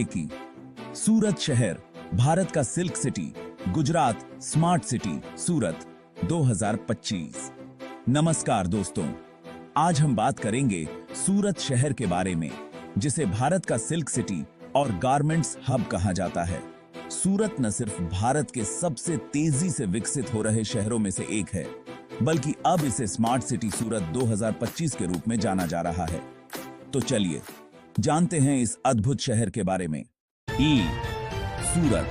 की सूरत शहर भारत का silk city, Gujarat smart city Surat 2025। नमस्कार दोस्तों, आज हम बात करेंगे सूरत शहर के बारे में, जिसे भारत का सिल्क सिटी और गारमेंट्स हब कहा जाता है। सूरत न सिर्फ भारत के सबसे तेजी से विकसित हो रहे शहरों में से एक है, बल्कि अब इसे स्मार्ट सिटी सूरत 2025 के रूप में जाना जा रहा है। तो चलिए जानते हैं इस अद्भुत शहर के बारे में। सूरत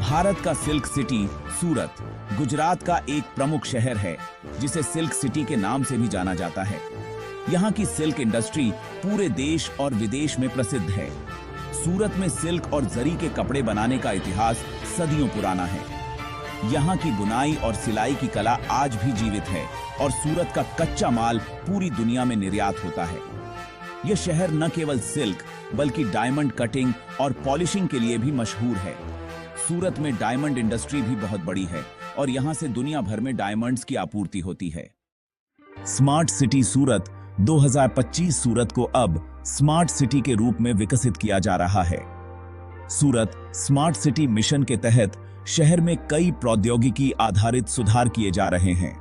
भारत का सिल्क सिटी सूरत गुजरात का एक प्रमुख शहर है, जिसे सिल्क सिटी के नाम से भी जाना जाता है। यहाँ की सिल्क इंडस्ट्री पूरे देश और विदेश में प्रसिद्ध है। सूरत में सिल्क और जरी के कपड़े बनाने का इतिहास सदियों पुराना है। यहाँ की बुनाई और सिलाई की कला आज भी जीवित है और सूरत का कच्चा माल पूरी दुनिया में निर्यात होता है। यह शहर न केवल सिल्क बल्कि डायमंड कटिंग और पॉलिशिंग के लिए भी मशहूर है। सूरत में डायमंड इंडस्ट्री भी बहुत बड़ी है और यहाँ से दुनिया भर में डायमंड्स की आपूर्ति होती है। स्मार्ट सिटी सूरत 2025 सूरत को अब स्मार्ट सिटी के रूप में विकसित किया जा रहा है। सूरत स्मार्ट सिटी मिशन के तहत शहर में कई प्रौद्योगिकी आधारित सुधार किए जा रहे हैं।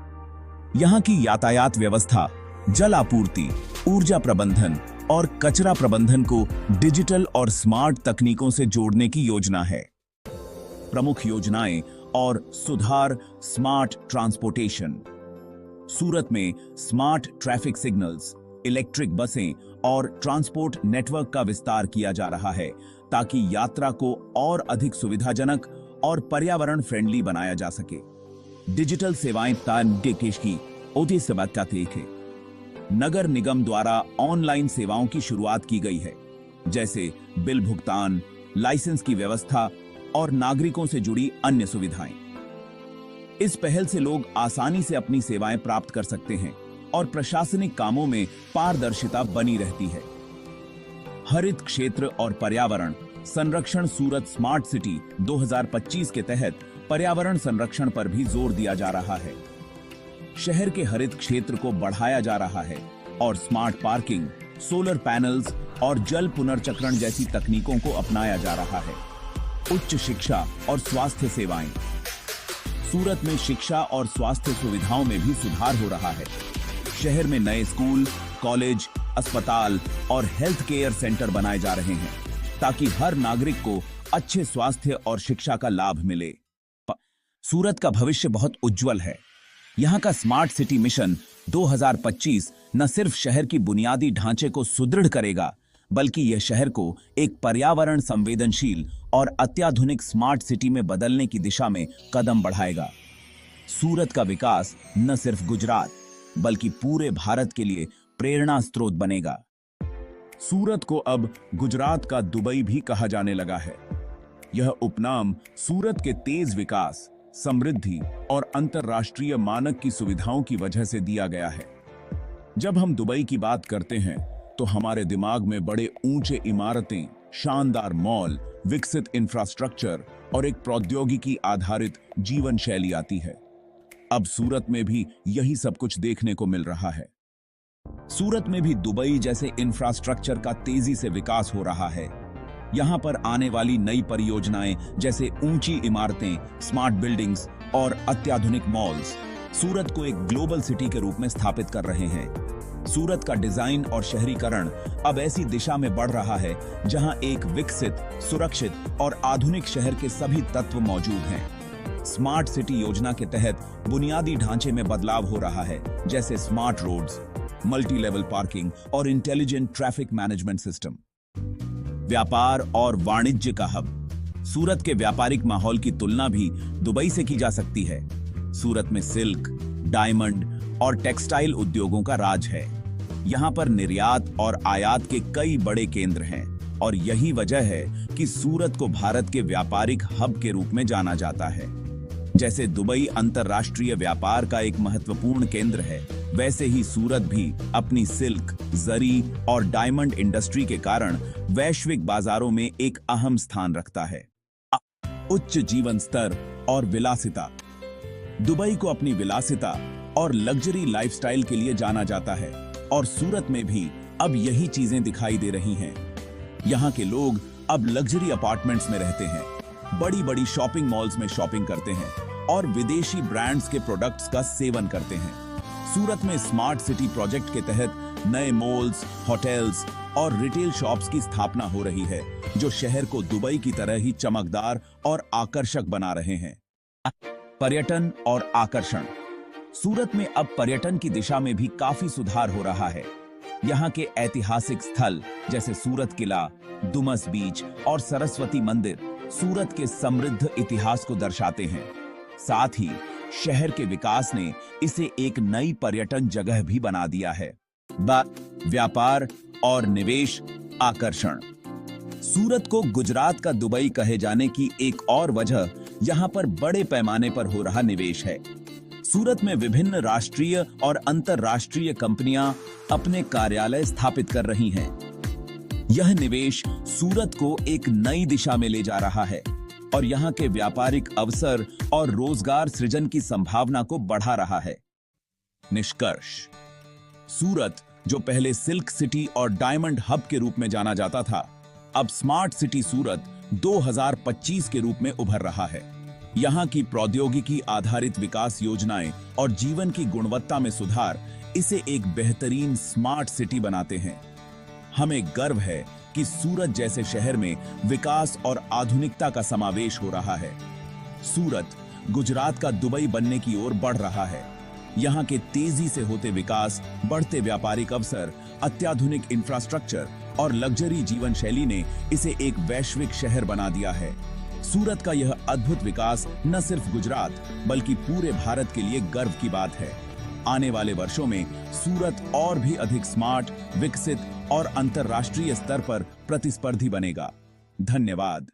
यहाँ की यातायात व्यवस्था, जल आपूर्ति, ऊर्जा प्रबंधन और कचरा प्रबंधन को डिजिटल और स्मार्ट तकनीकों से जोड़ने की योजना है। प्रमुख योजनाएं और सुधार: स्मार्ट ट्रांसपोर्टेशन। सूरत में स्मार्ट ट्रैफिक सिग्नल्स, इलेक्ट्रिक बसें और ट्रांसपोर्ट नेटवर्क का विस्तार किया जा रहा है, ताकि यात्रा को और अधिक सुविधाजनक और पर्यावरण फ्रेंडली बनाया जा सके। डिजिटल सेवाएं की ओटी सेवा नगर निगम द्वारा ऑनलाइन सेवाओं की शुरुआत की गई है, जैसे बिल भुगतान, लाइसेंस की व्यवस्था और नागरिकों से जुड़ी अन्य सुविधाएं। इस पहल से लोग आसानी से अपनी सेवाएं प्राप्त कर सकते हैं और प्रशासनिक कामों में पारदर्शिता बनी रहती है। हरित क्षेत्र और पर्यावरण संरक्षण। सूरत स्मार्ट सिटी 2025 के तहत पर्यावरण संरक्षण पर भी जोर दिया जा रहा है। शहर के हरित क्षेत्र को बढ़ाया जा रहा है और स्मार्ट पार्किंग, सोलर पैनल्स और जल पुनर्चक्रण जैसी तकनीकों को अपनाया जा रहा है। उच्च शिक्षा और स्वास्थ्य सेवाएं। सूरत में शिक्षा और स्वास्थ्य सुविधाओं में भी सुधार हो रहा है। शहर में नए स्कूल, कॉलेज, अस्पताल और हेल्थ केयर सेंटर बनाए जा रहे हैं, ताकि हर नागरिक को अच्छे स्वास्थ्य और शिक्षा का लाभ मिले। सूरत का भविष्य बहुत उज्जवल है। यहाँ का स्मार्ट सिटी मिशन 2025 न सिर्फ शहर की बुनियादी ढांचे को सुदृढ़ करेगा, बल्कि यह शहर को एक पर्यावरण संवेदनशील और अत्याधुनिक स्मार्ट सिटी में बदलने की दिशा में कदम बढ़ाएगा। सूरत का विकास न सिर्फ गुजरात बल्कि पूरे भारत के लिए प्रेरणा स्रोत बनेगा। सूरत को अब गुजरात का दुबई भी कहा जाने लगा है। यह उपनाम सूरत के तेज विकास, समृद्धि और अंतर्राष्ट्रीय मानक की सुविधाओं की वजह से दिया गया है। जब हम दुबई की बात करते हैं तो हमारे दिमाग में बड़े ऊंचे इमारतें, शानदार मॉल, विकसित इंफ्रास्ट्रक्चर और एक प्रौद्योगिकी आधारित जीवन शैली आती है। अब सूरत में भी यही सब कुछ देखने को मिल रहा है। सूरत में भी दुबई जैसे इंफ्रास्ट्रक्चर का तेजी से विकास हो रहा है। यहाँ पर आने वाली नई परियोजनाएं जैसे ऊंची इमारतें, स्मार्ट बिल्डिंग्स और अत्याधुनिक मॉल्स सूरत को एक ग्लोबल सिटी के रूप में स्थापित कर रहे हैं। सूरत का डिजाइन और शहरीकरण अब ऐसी दिशा में बढ़ रहा है जहां एक विकसित, सुरक्षित और आधुनिक शहर के सभी तत्व मौजूद हैं। स्मार्ट सिटी योजना के तहत बुनियादी ढांचे में बदलाव हो रहा है, जैसे smart roads, multi level parking और इंटेलिजेंट ट्रैफिक मैनेजमेंट सिस्टम। व्यापार और वाणिज्य का हब। सूरत के व्यापारिक माहौल की तुलना भी दुबई से की जा सकती है। सूरत में सिल्क, डायमंड और टेक्सटाइल उद्योगों का राज है। यहाँ पर निर्यात और आयात के कई बड़े केंद्र हैं और यही वजह है कि सूरत को भारत के व्यापारिक हब के रूप में जाना जाता है। जैसे दुबई अंतर्राष्ट्रीय व्यापार का एक महत्वपूर्ण केंद्र है, वैसे ही सूरत भी अपनी सिल्क, जरी और डायमंड इंडस्ट्री के कारण वैश्विक बाजारों में एक अहम स्थान रखता है। उच्च जीवन स्तर और विलासिता। दुबई को अपनी विलासिता और लग्जरी लाइफस्टाइल के लिए जाना जाता है और सूरत में भी अब यही चीजें दिखाई दे रही हैं। यहाँ के लोग अब लग्जरी अपार्टमेंट्स में रहते हैं, बड़ी बड़ी शॉपिंग मॉल्स में शॉपिंग करते हैं और विदेशी ब्रांड्स के प्रोडक्ट्स का सेवन करते हैं। सूरत में स्मार्ट सिटी प्रोजेक्ट के तहत नए मॉल्स, होटल्स और रिटेल शॉप्स की स्थापना हो रही है, जो शहर को दुबई की तरह ही चमकदार और आकर्षक बना रहे हैं। पर्यटन और आकर्षण। सूरत में अब पर्यटन की दिशा में भी काफी सुधार हो रहा है। यहाँ के ऐतिहासिक स्थल जैसे सूरत किला, दुमस बीच और सरस्वती मंदिर सूरत के समृद्ध इतिहास को दर्शाते हैं। साथ ही शहर के विकास ने इसे एक नई पर्यटन जगह भी बना दिया है। व्यापार और निवेश आकर्षण। सूरत को गुजरात का दुबई कहे जाने की एक और वजह यहाँ पर बड़े पैमाने पर हो रहा निवेश है। सूरत में विभिन्न राष्ट्रीय और अंतर्राष्ट्रीय कंपनियां अपने कार्यालय स्थापित कर रही हैं। यह निवेश सूरत को एक नई दिशा में ले जा रहा है और यहाँ के व्यापारिक अवसर और रोजगार सृजन की संभावना को बढ़ा रहा है। निष्कर्ष। सूरत, जो पहले सिल्क सिटी और डायमंड हब के रूप में जाना जाता था, अब स्मार्ट सिटी सूरत 2025 के रूप में उभर रहा है। यहाँ की प्रौद्योगिकी आधारित विकास योजनाएं और जीवन की गुणवत्ता में सुधार इसे एक बेहतरीन स्मार्ट सिटी बनाते हैं। हमें गर्व है कि सूरत जैसे शहर में विकास और आधुनिकता का समावेश हो रहा है। सूरत गुजरात का दुबई बनने की ओर बढ़ रहा है। यहाँ के तेजी से होते विकास, बढ़ते व्यापारिक अवसर, अत्याधुनिक इंफ्रास्ट्रक्चर और लग्जरी जीवन शैली ने इसे एक वैश्विक शहर बना दिया है। सूरत का यह अद्भुत विकास न सिर्फ गुजरात बल्कि पूरे भारत के लिए गर्व की बात है। आने वाले वर्षों में सूरत और भी अधिक स्मार्ट, विकसित और अंतर्राष्ट्रीय स्तर पर प्रतिस्पर्धी बनेगा। धन्यवाद।